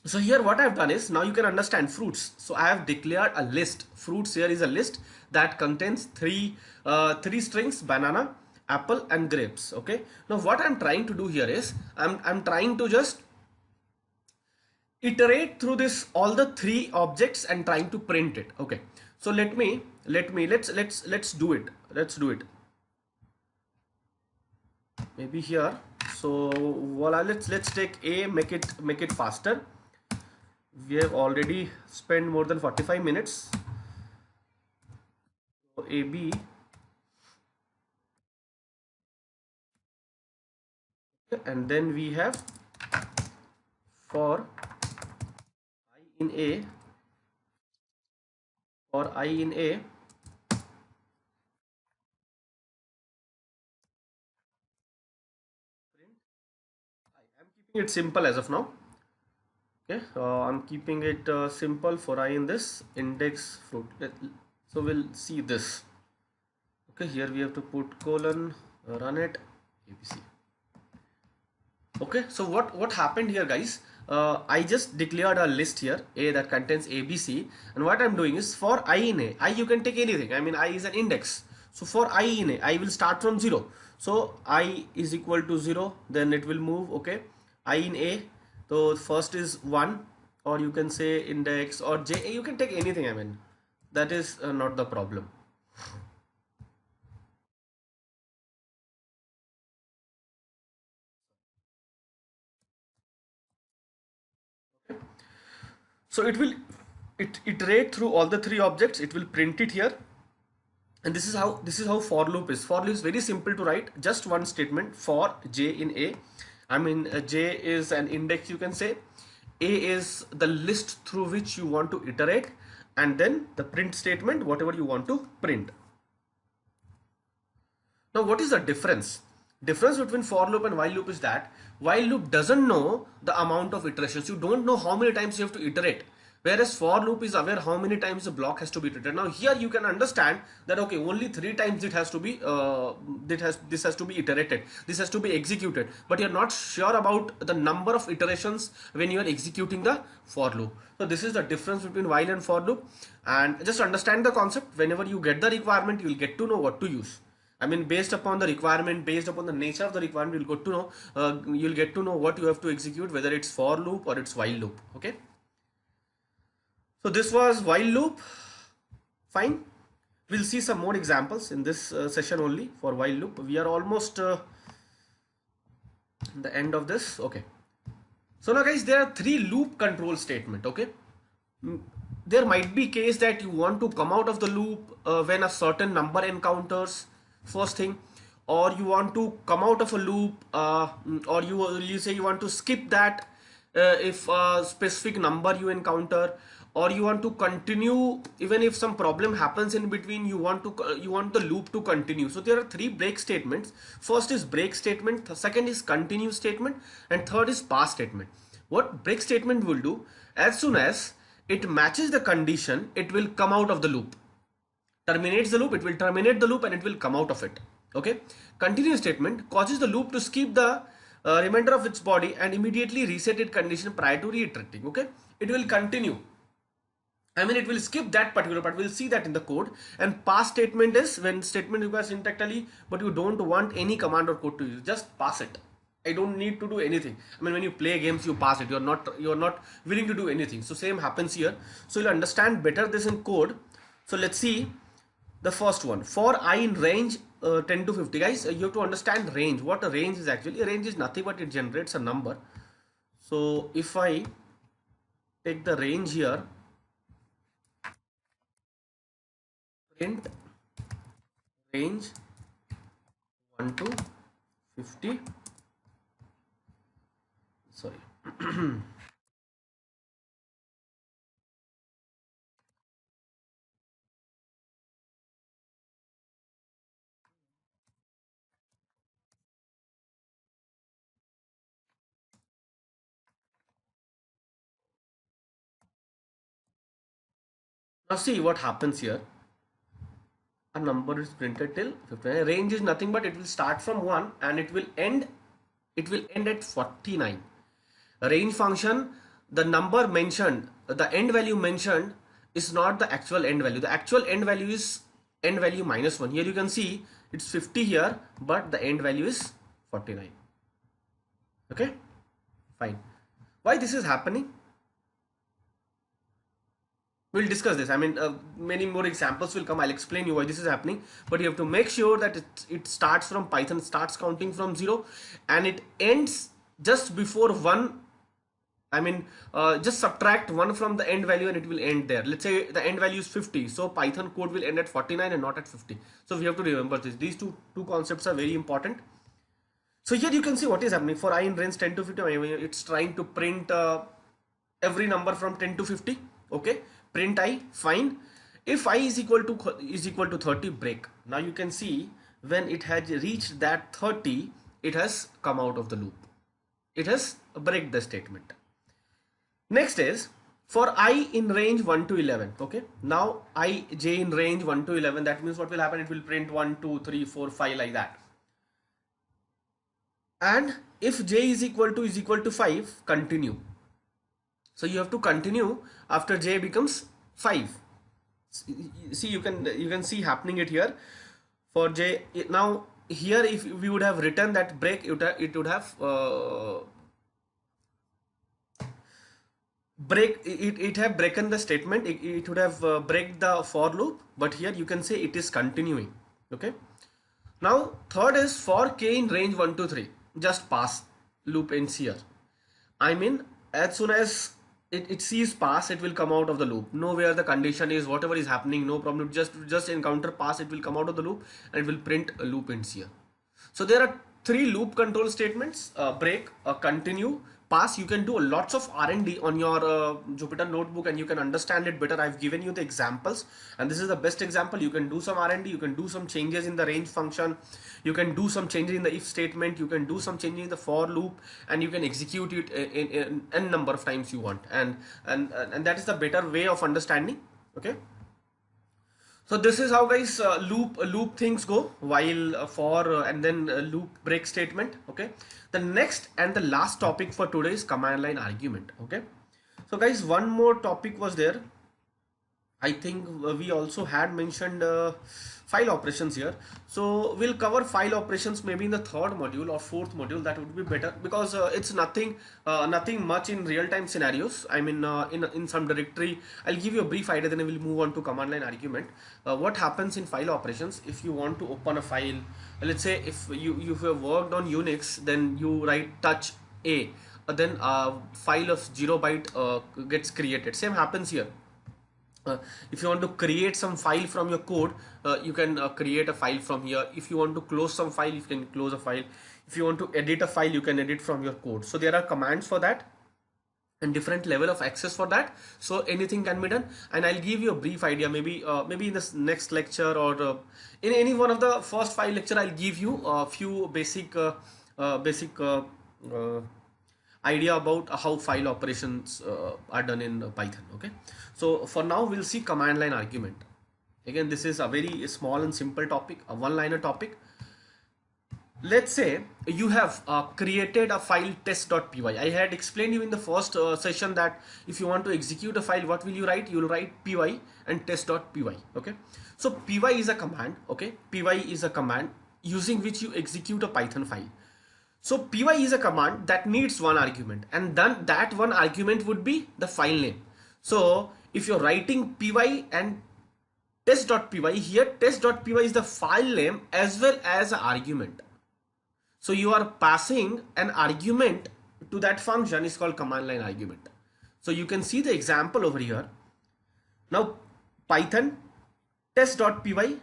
So here what I have done is, now you can understand fruits. So I have declared a list. Fruits here is a list that contains three strings: banana, apple and grapes. Okay, now what I'm trying to do here is I'm trying to just iterate through this all the three objects and trying to print it. Okay, so let's do it. Let's do it maybe here. So voila, let's take A, make it faster. We have already spent more than 45 minutes. So AB, and then we have for I in A, I'm keeping it simple as of now. Okay, I'm keeping it simple for I in this index fruit. So we'll see this. Okay, here we have to put colon, run it, ABC. Okay, so what happened here, guys? I just declared a list here, A, that contains A, B, C, and what I'm doing is for I in A, I you can take anything. I mean, I is an index. So for I in A, I will start from 0. So I is equal to 0, then it will move, okay. I in A, so first is 1, or you can say index or J, you can take anything. I mean, that is not the problem. So it will iterate through all the three objects. It will print it here, and this is how for loop is. For loop is very simple to write. Just one statement for j in A. I mean, j is an index, you can say. A is the list through which you want to iterate, and then the print statement, whatever you want to print. Now, what is the difference? Difference between for loop and while loop is that while loop doesn't know the amount of iterations. You don't know how many times you have to iterate. Whereas for loop is aware how many times the block has to be iterated. Now here you can understand that okay, only 3 times it has to be this has to be iterated. This has to be executed. But you're not sure about the number of iterations when you are executing the for loop. So this is the difference between while and for loop. And just understand the concept. Whenever you get the requirement, you will get to know what to use. I mean, based upon the requirement, based upon the nature of the requirement, you'll get to know what you have to execute, whether it's for loop or it's while loop. Okay. So this was while loop. Fine. We'll see some more examples in this session only for while loop. We are almost the end of this. Okay. So now guys, there are 3 loop control statement. Okay. There might be case that you want to come out of the loop when a certain number encounters, first thing, or you want to come out of a loop, or you say you want to skip that if a specific number you encounter, or you want to continue even if some problem happens in between. You want the loop to continue. So there are 3 break statements. First is break statement, the second is continue statement, and third is pass statement. What break statement will do, as soon as it matches the condition, it will come out of the loop. Terminates the loop, it will terminate the loop and it will come out of it. Okay. Continue statement causes the loop to skip the remainder of its body and immediately reset its condition prior to reiterating. Okay. It will continue. I mean, it will skip that particular part. We'll see that in the code. And pass statement is when statement requires syntactically, but you don't want any command or code to use. Just pass it. I don't need to do anything. I mean, when you play games, you pass it. You're not willing to do anything. So same happens here. So you'll understand better this in code. So let's see the first one. For I in range 10 to 50. Guys, you have to understand range. What a range is actually. A range is nothing but it generates a number. So if I take the range here, print range 1 to 50. Sorry. Now see what happens here. A number is printed till 59. Range is nothing but it will start from 1 and it will end at 49. Range function, the number mentioned, the end value mentioned is not the actual end value. The actual end value is end value minus 1. Here you can see it's 50 here, but the end value is 49. Okay, fine. Why this is happening? We'll discuss this. I mean, many more examples will come. I'll explain you why this is happening. But you have to make sure that it starts from Python, starts counting from 0, and it ends just before 1. I mean, just subtract 1 from the end value and it will end there. Let's say the end value is 50. So Python code will end at 49 and not at 50. So we have to remember this. These two concepts are very important. So here you can see what is happening. For I in range 10 to 50, it's trying to print every number from 10 to 50. Okay. Print I, fine. If I is equal to 30, break. Now you can see when it has reached that 30, it has come out of the loop. It has break the statement. Next is for I in range 1 to 11. Okay. Now j in range 1 to 11. That means what will happen? It will print 1, 2, 3, 4, 5 like that. And if j is equal to 5, continue. So you have to continue after j becomes 5. See, you can see happening it here for j. Now here, if we would have written that break, it would have it have broken the statement. It would have break the for loop, but here you can say it is continuing. Okay. Now third is for k in range 1 to 3, just pass loop ends here. I mean, as soon as it sees pass, it will come out of the loop. Nowhere the condition is whatever is happening, no problem. Just encounter pass, it will come out of the loop and it will print a loop ends here. So there are three loop control statements: break, continue, pass. You can do lots of R&D on your Jupyter notebook and you can understand it better. I've given you the examples and this is the best example. You can do some R&D, you can do some changes in the range function, you can do some changes in the if statement, you can do some changes in the for loop, and you can execute it in n number of times you want, and that is the better way of understanding. Okay. So this is how, guys, loop things go while for and then loop break statement. Okay. The next and the last topic for today is command line argument. Okay. So guys, one more topic was there. I think we also had mentioned file operations here. So we'll cover file operations maybe in the third module or fourth module. That would be better because it's nothing much in real-time scenarios. I mean, in some directory, I'll give you a brief idea, then we'll move on to command line argument. What happens in file operations if you want to open a file? Let's say if you have worked on Unix, then you write touch A, then a file of 0 byte gets created. Same happens here. If you want to create some file from your code, you can create a file from here. If you want to close some file, you can close a file. If you want to edit a file, you can edit from your code. So there are commands for that and different level of access for that. So anything can be done, and I'll give you a brief idea. Maybe in this next lecture or in any one of the first 5 lecture, I'll give you a few basic idea about how file operations are done in Python. Okay. So for now, we'll see command line argument. Again, this is a very small and simple topic, a one-liner topic. Let's say you have created a file test.py. I had explained you in the first session that if you want to execute a file, what will you write? You will write py and test.py. Okay. So py is a command. Okay. Py is a command using which you execute a Python file. So py is a command that needs one argument, and then that one argument would be the file name. So if you're writing py and test.py, here test.py is the file name as well as an argument. So you are passing an argument to that function is called command line argument. So you can see the example over here. Now Python test.py,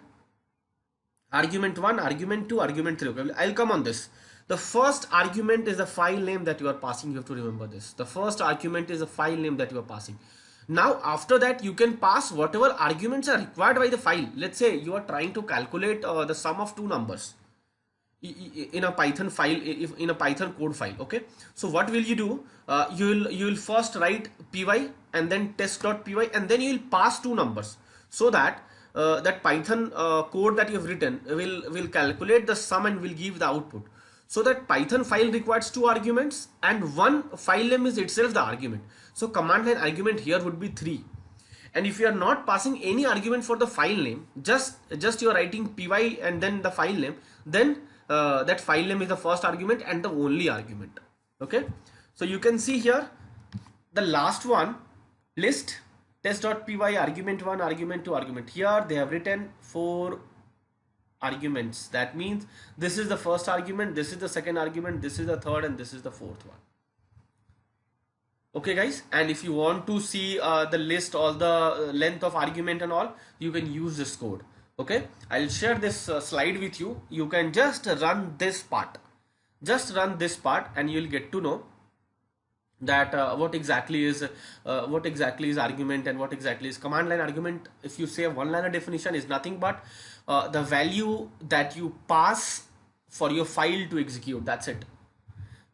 argument 1, argument 2, argument 3. Okay, I'll come on this. The first argument is the file name that you are passing. You have to remember this. The first argument is the file name that you are passing. Now after that, you can pass whatever arguments are required by the file. Let's say you are trying to calculate the sum of two numbers in a Python file, in a Python code file. Okay. So what will you do? You will first write py and then test.py, and then you will pass two numbers so that that Python code that you have written will calculate the sum and will give the output. So that Python file requires two arguments and one file name is itself the argument. So command line argument here would be 3. And if you are not passing any argument for the file name, just you are writing py and then the file name, then that file name is the first argument and the only argument. Okay. So you can see here the last one, list test.py, argument 1, argument 2, argument. Here they have written 4 arguments. That means this is the first argument, this is the second argument, this is the third, and this is the fourth one. Okay guys, and if you want to see the list, all the length of argument and all, you can use this code. Okay, I'll share this slide with you. You can just run this part, and you'll get to know that what exactly is argument and what exactly is command line argument. If you say a one-liner definition, is nothing but the value that you pass for your file to execute. That's it.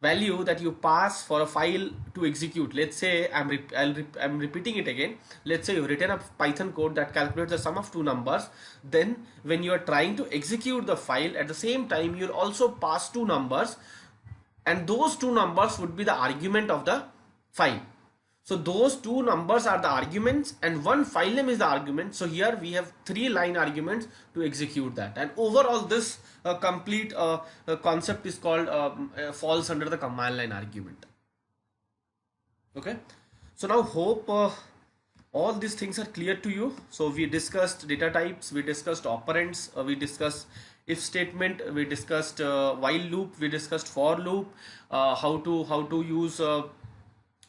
Value that you pass for a file to execute. Let's say I'm repeating it again. Let's say you've written a Python code that calculates the sum of two numbers. Then when you are trying to execute the file, at the same time you'll also pass two numbers, and those two numbers would be the argument of the file. So those two numbers are the arguments and one file name is the argument. So here we have 3 line arguments to execute that, and overall this complete concept is called falls under the command line argument. Okay, so now hope all these things are clear to you. So we discussed data types, we discussed operands, we discussed if statement, we discussed while loop, we discussed for loop, how to use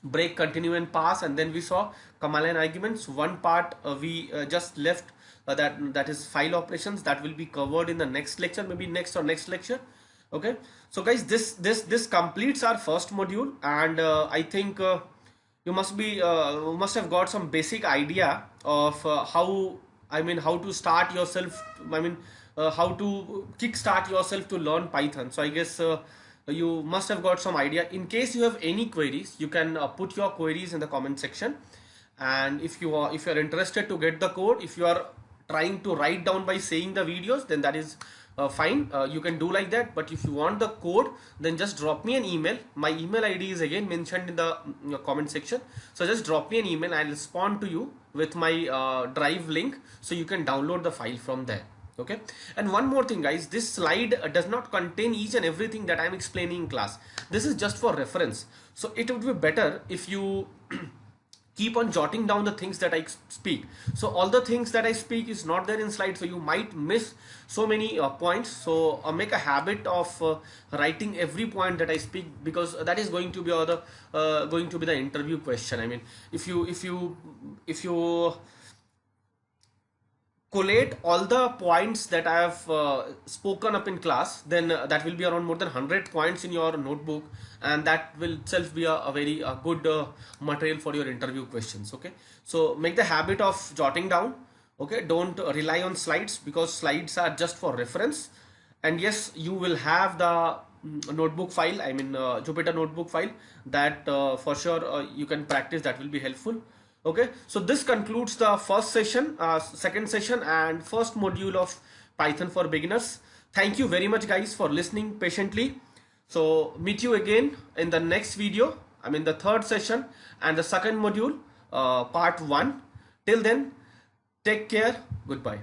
break, continue and pass, and then we saw command line arguments. One part we just left, that is file operations, that will be covered in the next lecture, maybe next or next lecture. Okay, so guys, this completes our first module, and I think you must have got some basic idea of how to start yourself, how to kickstart yourself to learn Python. So I guess you must have got some idea. In case you have any queries, you can put your queries in the comment section. And if you are interested to get the code, if you are trying to write down by saying the videos, then that is fine, you can do like that. But if you want the code, then just drop me an email. My email ID is again mentioned in the comment section. So just drop me an email, I'll respond to you with my drive link, so you can download the file from there. Okay, and one more thing guys, this slide does not contain each and everything that I'm explaining in class. This is just for reference. So it would be better if you keep on jotting down the things that I speak. So all the things that I speak is not there in slide, so you might miss so many points. So make a habit of writing every point that I speak, because that is going to be the interview question. I mean, if you collate all the points that I have spoken up in class, then that will be around more than 100 points in your notebook, and that will itself be a very good material for your interview questions. Okay, so make the habit of jotting down. Okay, don't rely on slides, because slides are just for reference. And yes, you will have the notebook file, Jupyter notebook file, that for sure you can practice, that will be helpful. Okay, so this concludes the first session, second session and first module of Python for beginners. Thank you very much guys for listening patiently. So meet you again in the next video, the third session and the second module, part 1. Till then, take care, goodbye.